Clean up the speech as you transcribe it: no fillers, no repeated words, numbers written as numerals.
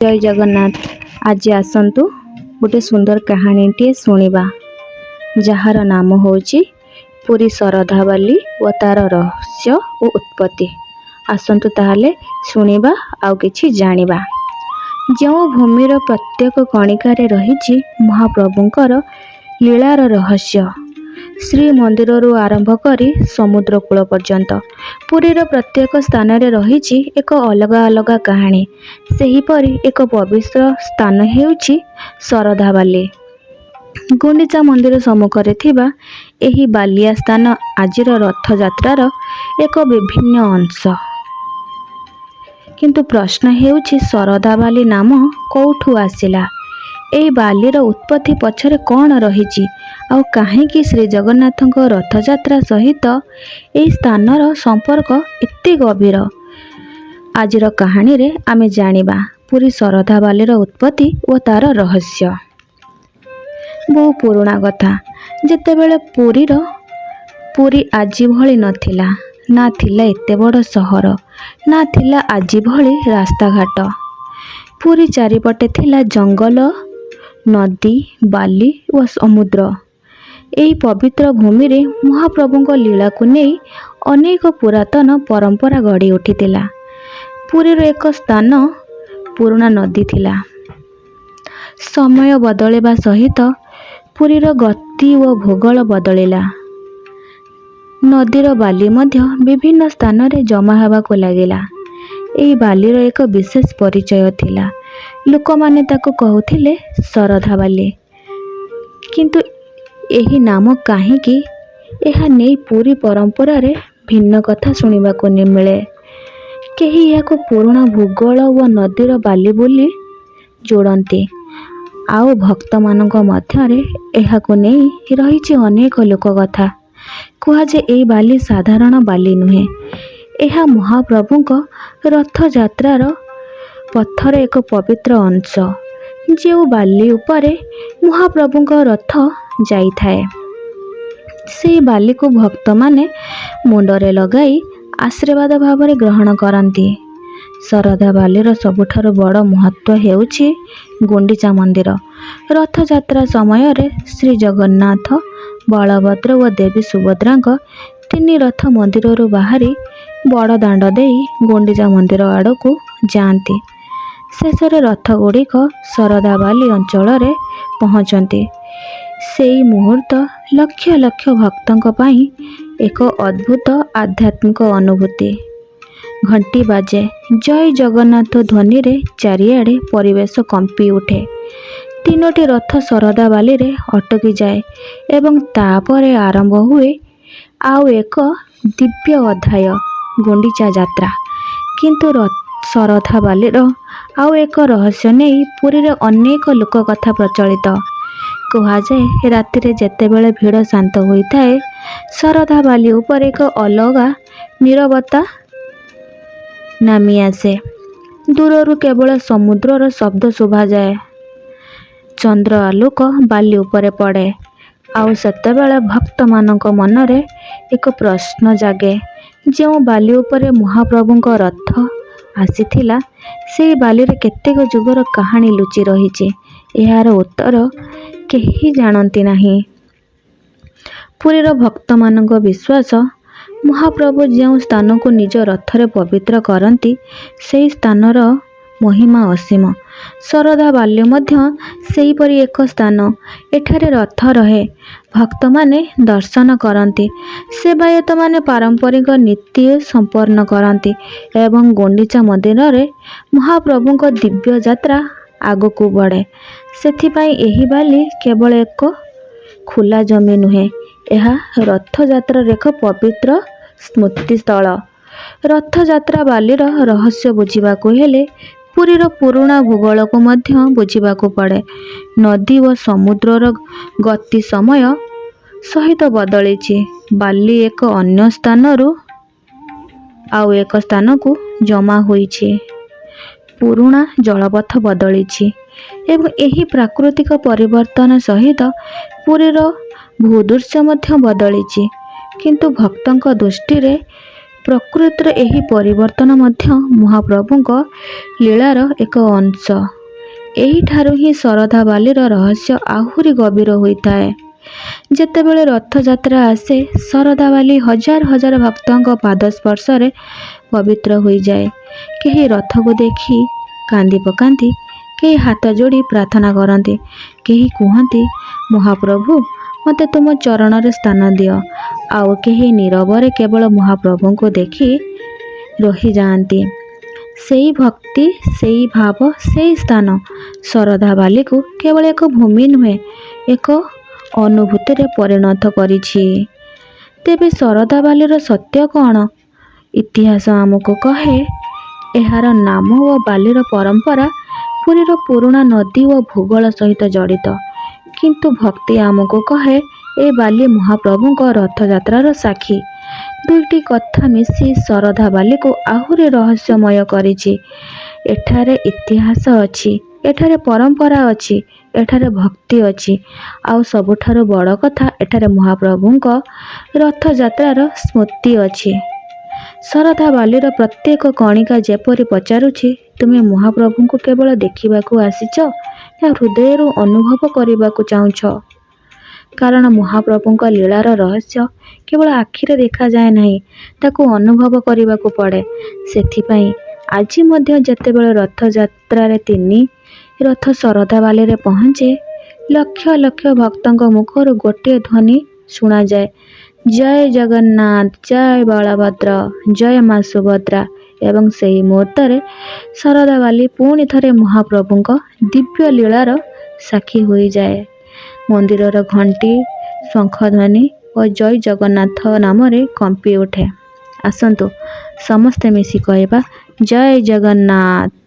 जय जगन्नाथ। आज आसतु गोटे सुंदर कहानीटे शुणा जार नाम होची पुरी शरधाबाली व तार रहस्य और उत्पत्ति। आसतु ताहले शुणा आउ किछि जानिबा। जो भूमिर प्रत्येक कणिकार रही महाप्रभुंकर लीलार रहस्य श्रीमंदिर आरंभ करी समुद्र कूल पर्यंत पुरीर प्रत्येक स्थान रही एक अलग अलग कहानी। सेहीपरि एक पवित्र स्थान हेउछि शरधाबाली। गुंडीचा मंदिर सम्मुखरे थिबा एही बालिया स्थान आजिर रथ यात्रार एक विभिन्न अंश। किंतु प्रश्न हेउछि शरधाबाली नाम कौठु आसिला? एही बालीर उत्पत्ति पछरे कौन रहिछि आउ काहेकि श्री जगन्नाथक रथयात्रा सहित एही स्थानर संपर्क एते गभीर? आजिर कहानी रे आमे जानिबा पुरी शरधाबालीर उत्पत्ति और तार रहस्य। बहु पुराणा कथा। जेतेबेले पुरी आजी भली नथिला, ना थिला एते बड़ सहर, ना थिला आजी भली रास्ता घाट। पुरी चारिपटे थिला जंगल, नदी, बाली और समुद्र। एही पवित्र भूमि रे महाप्रभुଙ୍କ लीला को नहीं अनेक पुरातन परंपरा गढ़ी उठितिला। पुरीर एक स्थान पुराना नदी थिला। समय बदलवा सहित पुरीर गति व भूगोल बदलिला। नदीर बाली मध्य विभिन्न स्थान रे जमा हेबाको लागिला। एही बालीर एक विशेष परिचय थिला। लोक माने ताको कहूथिले शरधाबाली। किंतु एही नाम काहेकि एहा नहीं पूरी परंपरा रे भिन्न कथा सुनिबाको मिले। केही याको पुराना भूगोल व नदीर बाली बोली जोड़ती। आउ भक्त मानक मध्यरे एहाको नहीं रहिछि अनेक लोक कथा। कुहा जे एही बाली साधारण बाली नुहे, एहा महाप्रभुଙ୍କ रथ यात्रार पथर एक पवित्र अंश। जो बाली उपरे महाप्रभुଙ୍କ रथ जाइथाए से बाली को भक्त माने मुंडरे लगाई आशीर्वाद भावरे ग्रहण करती। शरधाबालीर सबुठारु बड़ महत्व हेउछि गुंडीचा मंदिर। रथ यात्रा समय रे श्री जगन्नाथ, बलभद्र व देवी सुभद्रांक तीन रथ मंदिर बाहरी बड़ दांड देई गुंडीचा मंदिर आड़ को जाती। शेषरे रथ गुड़िक शरधाबाली अंचल रे पहुँचती। सेई मुहूर्त लक्ष लक्ष भक्तों पाई एक अद्भुत आध्यात्मिक अनुभूति। घंटी बाजे, जय जगन्नाथ ध्वनि रे चारिआडे परिवेश कंपी उठे। तीनोटी रथ शरधाबाली रे अटकी जाए एवं तापरे आरंभ हुए आउ एक दिव्य अध्याय गुंडीचा यात्रा। किंतु शरधाबालीर आउ एक रहस्य नहीं पुरी रे अनेक लोक कथा प्रचलित। कहुए राति रे जेतेबेले भीड़ शांत होइथाए शरधाबाली उपर एक अलगा नीरवता नामी आसे। दूररू केवल समुद्रर शब्द शोभा जाए। चंद्र आलोक बाली उपरे पड़े। आउ सेतेबेले भक्त मानक मनरे एक प्रश्न जागे, जो बाली उपरे महाप्रभुଙ୍କ रथ आसीथिला से बाली रे केतेक जुगर कहानी लुचि रहिछि। एहार उत्तर केही जानती नाही। पुरीर भक्त मानक विश्वास महाप्रभु जो स्थान को निज रथरे पवित्र करती से स्थानर महिमा असीम। शरधाबाली मध्य सेहीपरि एक स्थान। एठारे रथ रहे, भक्त माने दर्शन करती, सेवायत माने पारंपरिक नीति संपन्न करती एवं गुंडीचा मंदिर रे महाप्रभुଙ୍କ दिव्य यात्रा आगको बढ़े। सेथिपाई एही बाली केवल एक खुला जमी नुहे, यह रथ यात्रा एक पवित्र स्मृति स्थल। रथ यात्रा बालीर रहस्य बुझिबाको हेले पुरीर पुराना भूगोल को मध्य बुझिबाको पड़े। नदी व समुद्रर गति समय सहित बदलिछि। बाली एक अन्य स्थानरू आउ एक स्थान को जमा होइछि। पुराना जलपथ बदलिछि एवं एही प्राकृतिक परिवर्तन सहित पुरीर भूदृश्य मध्य बदलिछि। किंतु भक्तों दृष्टि रे ପ୍ରକୃତିର ଏହି ପରିବର୍ତ୍ତନ ମଧ୍ୟ ମହାପ୍ରଭୁଙ୍କ ଲୀଳାର ଏକ ଅଂଶ। ଏହିଠାରୁ ହିଁ ଶରଧା ବାଲିର ରହସ୍ୟ ଆହୁରି ଗଭୀର ହୋଇଥାଏ। ଯେତେବେଳେ ରଥଯାତ୍ରା ଆସେ, ଶରଧା ବାଲି ହଜାର ହଜାର ଭକ୍ତଙ୍କ ପାଦ ସ୍ପର୍ଶରେ ପବିତ୍ର ହୋଇଯାଏ। କେହି ରଥକୁ ଦେଖି କାନ୍ଦି ପକାନ୍ତି, କେହି ହାତ ଯୋଡ଼ି ପ୍ରାର୍ଥନା କରନ୍ତି, କେହି କୁହନ୍ତି, ମହାପ୍ରଭୁ ମୋତେ ତୁମ ଚରଣରେ ସ୍ଥାନ ଦିଅ। ଆଉ କେହି ନୀରବରେ କେବଳ ମହାପ୍ରଭୁଙ୍କୁ ଦେଖି ରହିଯାଆନ୍ତି। ସେଇ ଭକ୍ତି, ସେଇ ଭାବ, ସେଇ ସ୍ଥାନ ଶରଧା ବାଲିକୁ କେବଳ ଏକ ଭୂମି ନୁହେଁ, ଏକ ଅନୁଭୂତିରେ ପରିଣତ କରିଛି। ତେବେ ଶରଧା ବାଲିର ସତ୍ୟ କ'ଣ? ଇତିହାସ ଆମକୁ କହେ, ଏହାର ନାମ ଓ ବାଲିର ପରମ୍ପରା ପୁରୀର ପୁରୁଣା ନଦୀ ଓ ଭୂଗୋଳ ସହିତ ଜଡ଼ିତ। କିନ୍ତୁ ଭକ୍ତି ଆମକୁ କହେ, ଏ ବାଲି ମହାପ୍ରଭୁଙ୍କ ରଥଯାତ୍ରାର ସାକ୍ଷୀ। ଦୁଇଟି କଥା ମିଶି ଶରଧା ବାଲିକୁ ଆହୁରି ରହସ୍ୟମୟ କରିଛି। ଏଠାରେ ଇତିହାସ ଅଛି, ଏଠାରେ ପରମ୍ପରା ଅଛି, ଏଠାରେ ଭକ୍ତି ଅଛି, ଆଉ ସବୁଠାରୁ ବଡ଼ କଥା, ଏଠାରେ ମହାପ୍ରଭୁଙ୍କ ରଥଯାତ୍ରାର ସ୍ମୃତି ଅଛି। ଶରଧା ବାଲିର ପ୍ରତ୍ୟେକ କଣିକା ଯେପରି ପଚାରୁଛି, ତୁମେ ମହାପ୍ରଭୁଙ୍କୁ କେବଳ ଦେଖିବାକୁ ଆସିଛ ନା ହୃଦୟରୁ ଅନୁଭବ କରିବାକୁ ଚାହୁଁଛ? କାରଣ ମହାପ୍ରଭୁଙ୍କ ଲୀଳାର ରହସ୍ୟ କେବଳ ଆଖିରେ ଦେଖାଯାଏ ନାହିଁ, ତାକୁ ଅନୁଭବ କରିବାକୁ ପଡ଼େ। ସେଥିପାଇଁ ଆଜି ମଧ୍ୟ ଯେତେବେଳେ ରଥଯାତ୍ରାରେ ତିନି ରଥ ଶରଧା ବାଲିରେ ପହଞ୍ଚେ, ଲକ୍ଷ ଲକ୍ଷ ଭକ୍ତଙ୍କ ମୁଖରୁ ଗୋଟିଏ ଧ୍ୱନି ଶୁଣାଯାଏ, ଜୟ ଜଗନ୍ନାଥ, ଜୟ ବଳଭଦ୍ର, ଜୟ ମା ସୁଭଦ୍ରା। ଏବଂ ସେହି ମୁହୂର୍ତ୍ତରେ ଶରଧା ବାଲି ପୁଣି ଥରେ ମହାପ୍ରଭୁଙ୍କ ଦିବ୍ୟ ଲୀଳାର ସାକ୍ଷୀ ହୋଇଯାଏ। ମନ୍ଦିରର ଘଣ୍ଟି, ଶଙ୍ଖଧ୍ୱନି ଓ ଜୟ ଜଗନ୍ନାଥ ନାମରେ କମ୍ପି ଉଠେ। ଆସନ୍ତୁ ସମସ୍ତେ ମିଶି କହିବା, ଜୟ ଜଗନ୍ନାଥ।